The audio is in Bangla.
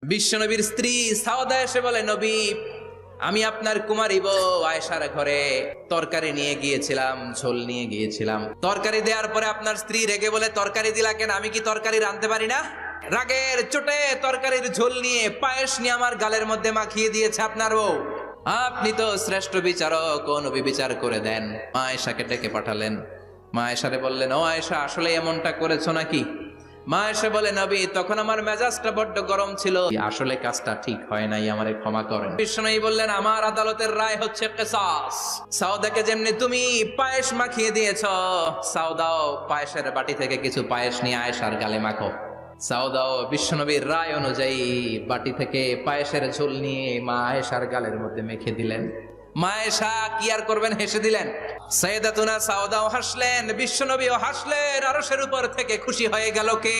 বিশ্বনবীর স্ত্রী সাওদা এসে বলে, নবী, আমি আপনার কুমারী বউ আয়েশার ঘরে তরকারি নিয়ে গিয়েছিলাম, ঝোল নিয়ে গিয়েছিলাম। তরকারি দেওয়ার পরে আপনার স্ত্রী রেগে বলে, তরকারি দিলা কেন? আমি কি তরকারি রাঁধতে পারি না? রাগের চোটে তরকারির ঝোল নিয়ে, পায়েস নিয়ে আমার গালের মধ্যে মাখিয়ে দিয়েছে আপনার বউ। আপনি তো শ্রেষ্ঠ বিচারক, ও নবী বিচার করে দেন। মা আয়েশাকে ডেকে পাঠালেন। মা আয়েশারে বললেন, ও আয়েশা, আসলে এমনটা করেছো নাকি? মা এসে বলে, নবী, তখন আমার মেজাজটা বড্ড গরম ছিল, আসলে কাজটা ঠিক হয় নাই, আমারে ক্ষমা করেন। বিশ্বনবী বললেন, আমার আদালতের রায় হচ্ছে কিসাস। সাউদাকে যেমনি তুমি পায়েস মাখিয়ে দিয়েছ, সাউদাও পায়েসের বাটি থেকে কিছু পায়েস নিয়ে আয়েশার গালে মাখো। সাউদাও বিশ্বনবীর রায় অনুযায়ী বাটি থেকে পায়েসের ঝোল নিয়ে মা আয়েশার গালের মধ্যে মেখে দিলেন। মা আয়েশা কি আর করবেন, হেসে দিলেন। সাইয়েদাতুনা সাউদাও হাসলেন, বিশ্বনবীও হাসলেন। আরশের উপর থেকে খুশি হয়ে গেল কে?